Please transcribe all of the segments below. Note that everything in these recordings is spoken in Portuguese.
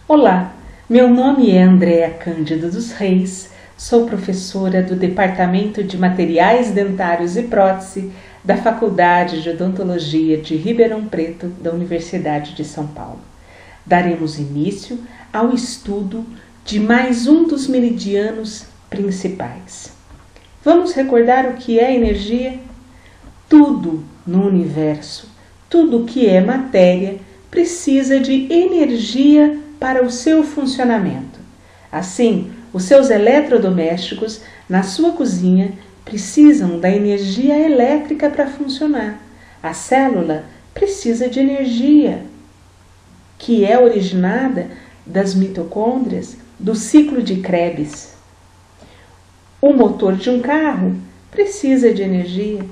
Olá, meu nome é Andréa Cândido dos Reis, sou professora do Departamento de Materiais Dentários e Prótese da Faculdade de Odontologia de Ribeirão Preto da Universidade de São Paulo. Daremos início ao estudo de mais um dos meridianos principais. Vamos recordar o que é energia? Tudo no universo, tudo que é matéria, precisa de energia para o seu funcionamento. Assim, os seus eletrodomésticos na sua cozinha precisam da energia elétrica para funcionar. A célula precisa de energia, que é originada das mitocôndrias do ciclo de Krebs. O motor de um carro precisa de energia.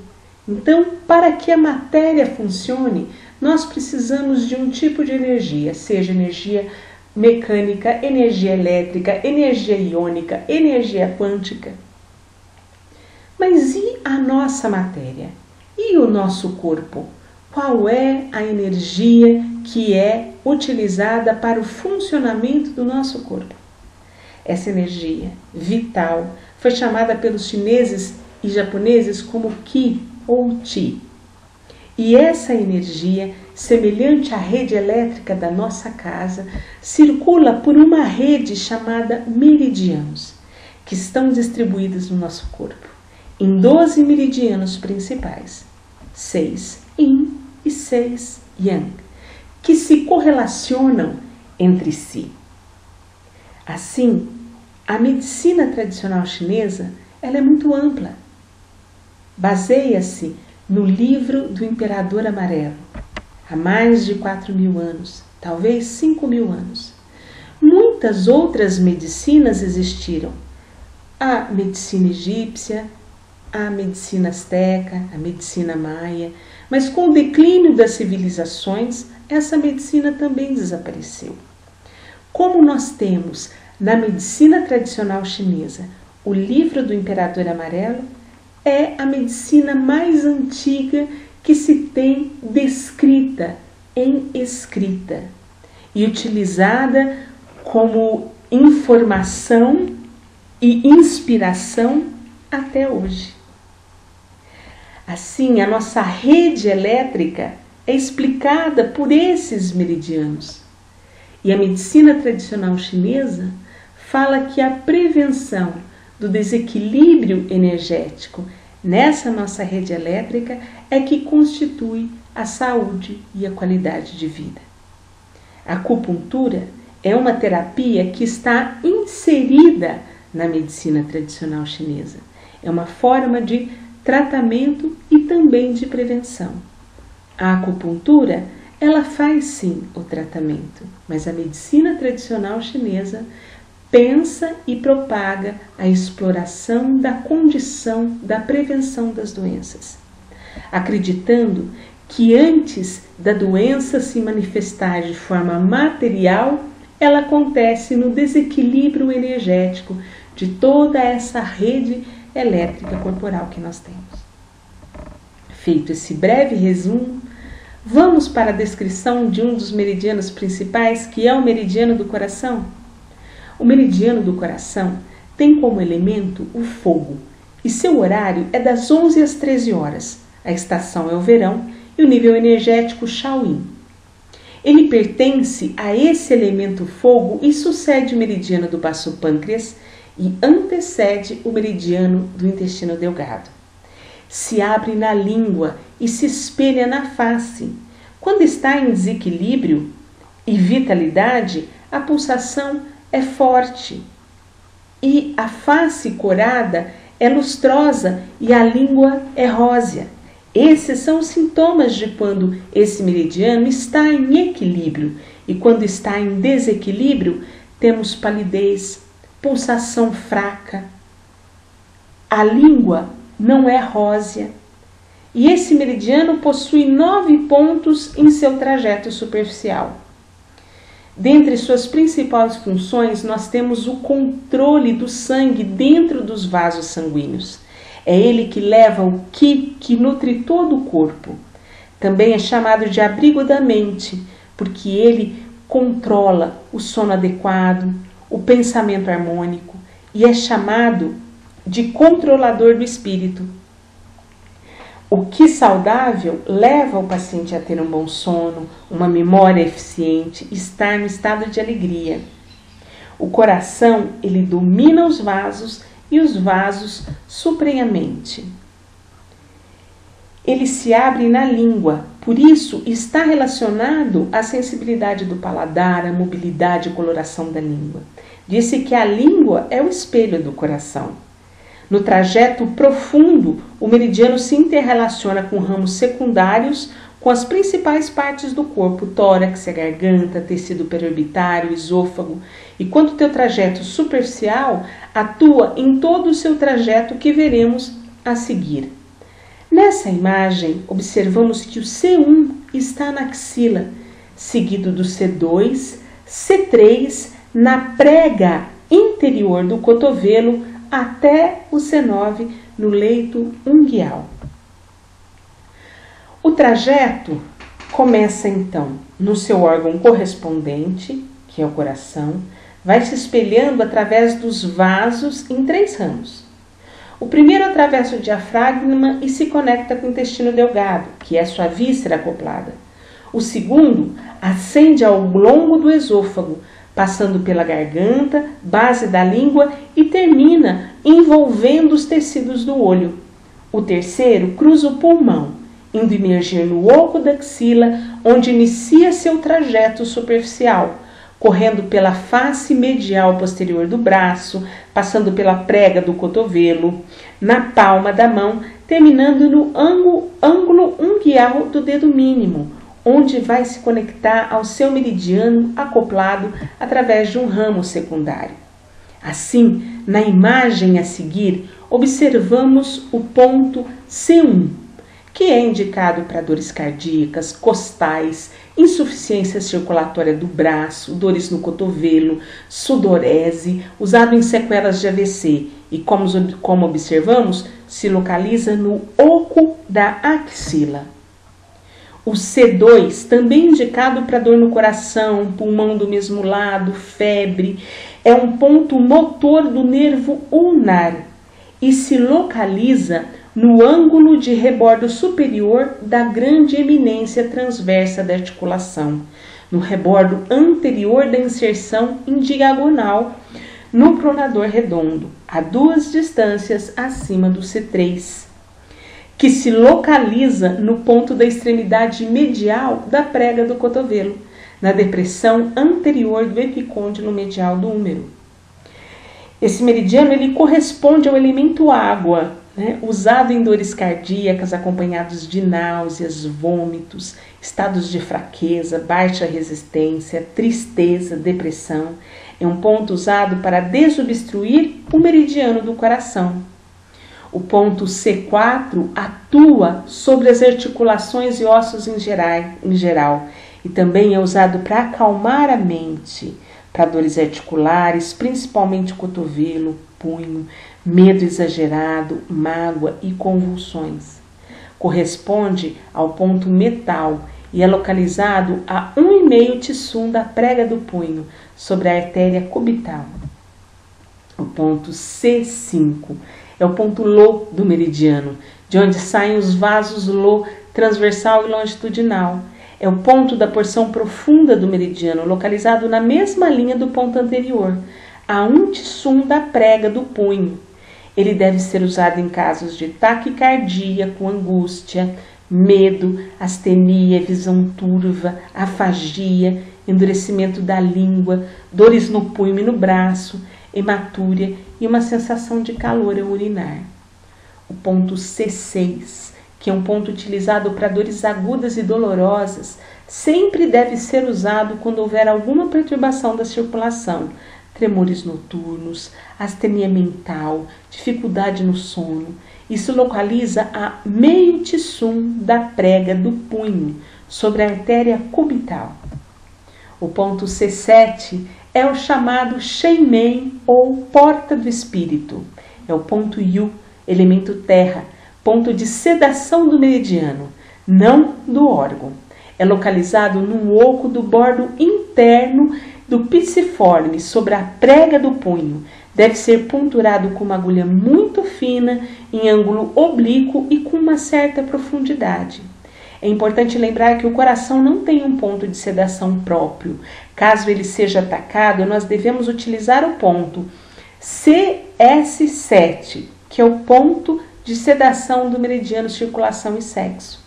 Então, para que a matéria funcione, nós precisamos de um tipo de energia, seja energia mecânica, energia elétrica, energia iônica, energia quântica. Mas e a nossa matéria? E o nosso corpo? Qual é a energia que é utilizada para o funcionamento do nosso corpo? Essa energia vital foi chamada pelos chineses e japoneses como Qi ou Qi. E essa energia, semelhante à rede elétrica da nossa casa, circula por uma rede chamada meridianos, que estão distribuídos no nosso corpo, em 12 meridianos principais, 6 Yin e 6 Yang, que se correlacionam entre si. Assim, a medicina tradicional chinesa ela é muito ampla. Baseia-se no livro do Imperador Amarelo, há mais de 4.000 anos, talvez 5.000 anos. Muitas outras medicinas existiram. A medicina egípcia, a medicina asteca, a medicina maia, mas com o declínio das civilizações, essa medicina também desapareceu. Como nós temos na medicina tradicional chinesa o livro do Imperador Amarelo, é a medicina mais antiga que se tem descrita em escrita e utilizada como informação e inspiração até hoje. Assim, a nossa rede elétrica é explicada por esses meridianos. E a medicina tradicional chinesa fala que a prevenção do desequilíbrio energético nessa nossa rede elétrica é que constitui a saúde e a qualidade de vida. A acupuntura é uma terapia que está inserida na medicina tradicional chinesa. É uma forma de tratamento e também de prevenção. A acupuntura, ela faz sim o tratamento, mas a medicina tradicional chinesa pensa e propaga a exploração da condição da prevenção das doenças, acreditando que antes da doença se manifestar de forma material, ela acontece no desequilíbrio energético de toda essa rede elétrica corporal que nós temos. Feito esse breve resumo, vamos para a descrição de um dos meridianos principais, que é o meridiano do coração. O meridiano do coração tem como elemento o fogo e seu horário é das 11 às 13 horas. A estação é o verão e o nível energético Shaolin. Ele pertence a esse elemento fogo e sucede o meridiano do baço pâncreas e antecede o meridiano do intestino delgado. Se abre na língua e se espelha na face. Quando está em desequilíbrio e vitalidade, a pulsação é forte e a face corada é lustrosa e a língua é rósea. Esses são os sintomas de quando esse meridiano está em equilíbrio, e quando está em desequilíbrio temos palidez, pulsação fraca, a língua não é rósea. E esse meridiano possui 9 pontos em seu trajeto superficial. Dentre suas principais funções, nós temos o controle do sangue dentro dos vasos sanguíneos. É ele que leva o Qi, que nutre todo o corpo. Também é chamado de abrigo da mente, porque ele controla o sono adequado, o pensamento harmônico e é chamado de controlador do espírito. O que saudável leva o paciente a ter um bom sono, uma memória eficiente, estar no estado de alegria. O coração, ele domina os vasos e os vasos suprem a mente. Ele se abre na língua, por isso está relacionado à sensibilidade do paladar, à mobilidade e coloração da língua. Disse que a língua é o espelho do coração. No trajeto profundo, o meridiano se interrelaciona com ramos secundários com as principais partes do corpo, tórax, a garganta, tecido periorbitário, esôfago, e quanto o teu trajeto superficial atua em todo o seu trajeto que veremos a seguir. Nessa imagem, observamos que o C1 está na axila, seguido do C2, C3 na prega interior do cotovelo até o C9 no leito unguial. O trajeto começa então no seu órgão correspondente, que é o coração, vai se espelhando através dos vasos em 3 ramos. O primeiro atravessa o diafragma e se conecta com o intestino delgado, que é sua víscera acoplada. O segundo ascende ao longo do esôfago, passando pela garganta, base da língua e termina envolvendo os tecidos do olho. O terceiro cruza o pulmão, indo emergir no oco da axila, onde inicia seu trajeto superficial, correndo pela face medial posterior do braço, passando pela prega do cotovelo, na palma da mão, terminando no ângulo unguial do dedo mínimo, onde vai se conectar ao seu meridiano acoplado através de um ramo secundário. Assim, na imagem a seguir, observamos o ponto C1, que é indicado para dores cardíacas, costais, insuficiência circulatória do braço, dores no cotovelo, sudorese, usado em sequelas de AVC e, como observamos, se localiza no oco da axila. O C2, também indicado para dor no coração, pulmão do mesmo lado, febre, é um ponto motor do nervo ulnar e se localiza no ângulo de rebordo superior da grande eminência transversa da articulação, no rebordo anterior da inserção em diagonal no pronador redondo, a 2 distâncias acima do C3, que se localiza no ponto da extremidade medial da prega do cotovelo, na depressão anterior do epicôndilo medial do húmero. Esse meridiano ele corresponde ao elemento água, usado em dores cardíacas acompanhados de náuseas, vômitos, estados de fraqueza, baixa resistência, tristeza, depressão. É um ponto usado para desobstruir o meridiano do coração. O ponto C4 atua sobre as articulações e ossos em geral e também é usado para acalmar a mente, para dores articulares, principalmente cotovelo, punho, medo exagerado, mágoa e convulsões. Corresponde ao ponto metal e é localizado a 1,5 tissum da prega do punho, sobre a artéria cubital. O ponto C5 é o ponto Lo do meridiano, de onde saem os vasos Lo transversal e longitudinal. É o ponto da porção profunda do meridiano, localizado na mesma linha do ponto anterior, a 1 tissum da prega do punho. Ele deve ser usado em casos de taquicardia com angústia, medo, astenia, visão turva, afagia, endurecimento da língua, dores no punho e no braço, hematúria e uma sensação de calor ao urinar. O ponto C6, que é um ponto utilizado para dores agudas e dolorosas, sempre deve ser usado quando houver alguma perturbação da circulação, tremores noturnos, astenia mental, dificuldade no sono. Isso localiza a meio tissum da prega do punho, sobre a artéria cubital. O ponto C7 é o chamado Shenmen ou porta do espírito. É o ponto Yu, elemento terra, ponto de sedação do meridiano, não do órgão. É localizado no oco do bordo interno do pisiforme, sobre a prega do punho. Deve ser ponturado com uma agulha muito fina, em ângulo oblíquo e com uma certa profundidade. É importante lembrar que o coração não tem um ponto de sedação próprio. Caso ele seja atacado, nós devemos utilizar o ponto CS7, que é o ponto de sedação do meridiano circulação e sexo.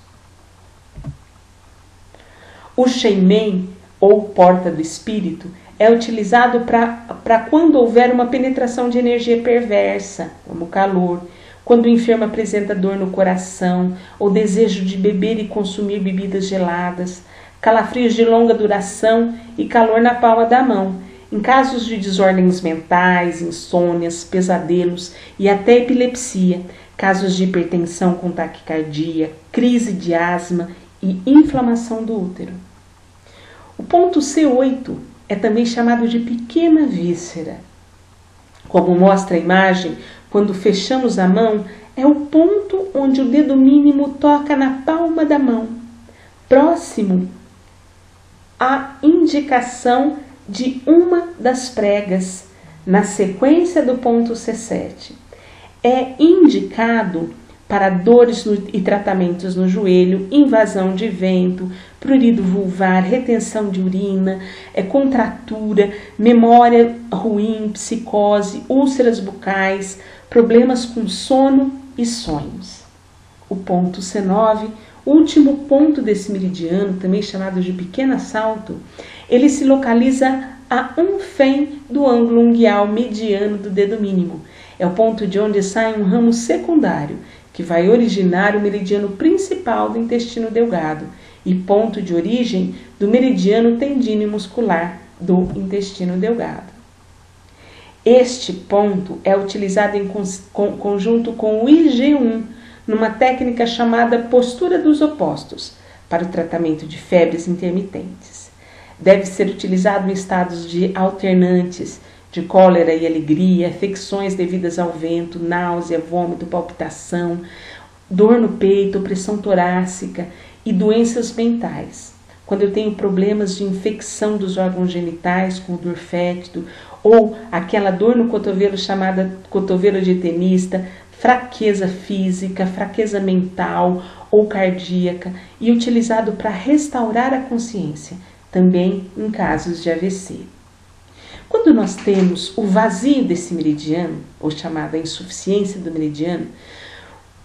O Shenmen, ou porta do espírito, é utilizado para quando houver uma penetração de energia perversa, como calor, quando o enfermo apresenta dor no coração, ou desejo de beber e consumir bebidas geladas, calafrios de longa duração e calor na palma da mão, em casos de desordens mentais, insônias, pesadelos e até epilepsia, casos de hipertensão com taquicardia, crise de asma e inflamação do útero. O ponto C8 é também chamado de pequena víscera. Como mostra a imagem, quando fechamos a mão, é o ponto onde o dedo mínimo toca na palma da mão, próximo à indicação de uma das pregas, na sequência do ponto C7. É indicado para dores e tratamentos no joelho, invasão de vento, prurido vulvar, retenção de urina, contratura, memória ruim, psicose, úlceras bucais, problemas com sono e sonhos. O ponto C9, último ponto desse meridiano, também chamado de pequeno salto, ele se localiza a 1 fen do ângulo unguial mediano do dedo mínimo. É o ponto de onde sai um ramo secundário, que vai originar o meridiano principal do intestino delgado e ponto de origem do meridiano tendíneo muscular do intestino delgado. Este ponto é utilizado em conjunto com o IG1, numa técnica chamada postura dos opostos, para o tratamento de febres intermitentes. Deve ser utilizado em estados de alternantes, de cólera e alegria, afecções devidas ao vento, náusea, vômito, palpitação, dor no peito, pressão torácica e doenças mentais. Quando eu tenho problemas de infecção dos órgãos genitais, com dor fétido, ou aquela dor no cotovelo chamada cotovelo de tenista, fraqueza física, fraqueza mental ou cardíaca, e utilizado para restaurar a consciência, também em casos de AVC. Quando nós temos o vazio desse meridiano, ou chamada insuficiência do meridiano,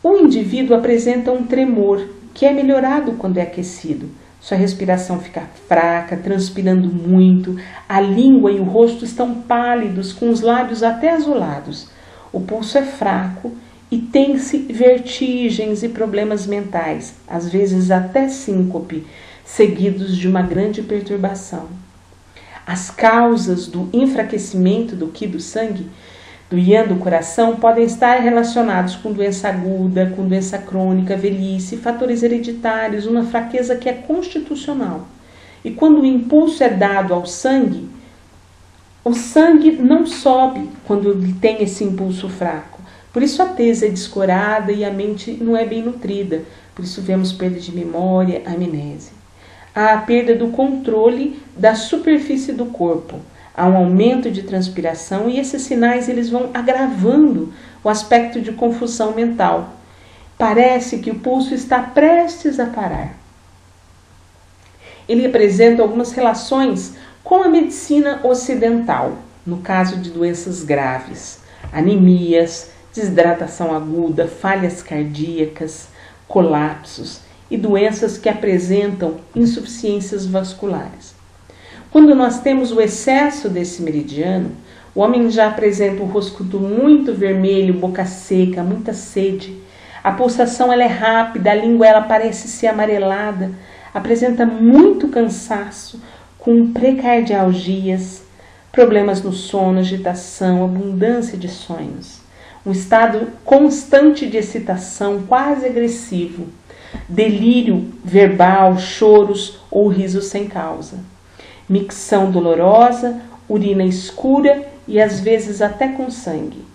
o indivíduo apresenta um tremor, que é melhorado quando é aquecido. Sua respiração fica fraca, transpirando muito, a língua e o rosto estão pálidos, com os lábios até azulados. O pulso é fraco e tem-se vertigens e problemas mentais, às vezes até síncope, seguidos de uma grande perturbação. As causas do enfraquecimento do Qi do sangue, do Yang do coração, podem estar relacionados com doença aguda, com doença crônica, velhice, fatores hereditários, uma fraqueza que é constitucional. E quando o impulso é dado ao sangue, o sangue não sobe quando ele tem esse impulso fraco. Por isso a tesa é descorada e a mente não é bem nutrida. Por isso vemos perda de memória, amnésia. Há a perda do controle da superfície do corpo. Há um aumento de transpiração e esses sinais eles vão agravando o aspecto de confusão mental. Parece que o pulso está prestes a parar. Ele apresenta algumas relações com a medicina ocidental, no caso de doenças graves, anemias, desidratação aguda, falhas cardíacas, colapsos e doenças que apresentam insuficiências vasculares. Quando nós temos o excesso desse meridiano, o homem já apresenta um rosto muito vermelho, boca seca, muita sede. A pulsação ela é rápida, a língua ela parece ser amarelada, apresenta muito cansaço, com precardialgias, problemas no sono, agitação, abundância de sonhos. Um estado constante de excitação, quase agressivo, delírio verbal, choros ou riso sem causa. Micção dolorosa, urina escura e às vezes até com sangue.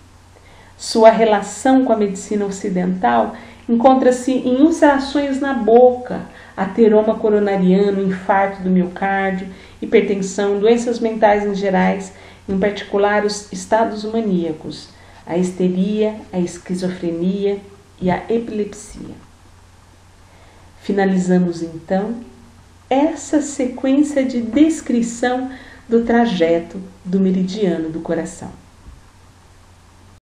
Sua relação com a medicina ocidental encontra-se em ulcerações na boca, ateroma coronariano, infarto do miocárdio, hipertensão, doenças mentais em gerais, em particular os estados maníacos, a histeria, a esquizofrenia e a epilepsia. Finalizamos então essa sequência de descrição do trajeto do meridiano do coração.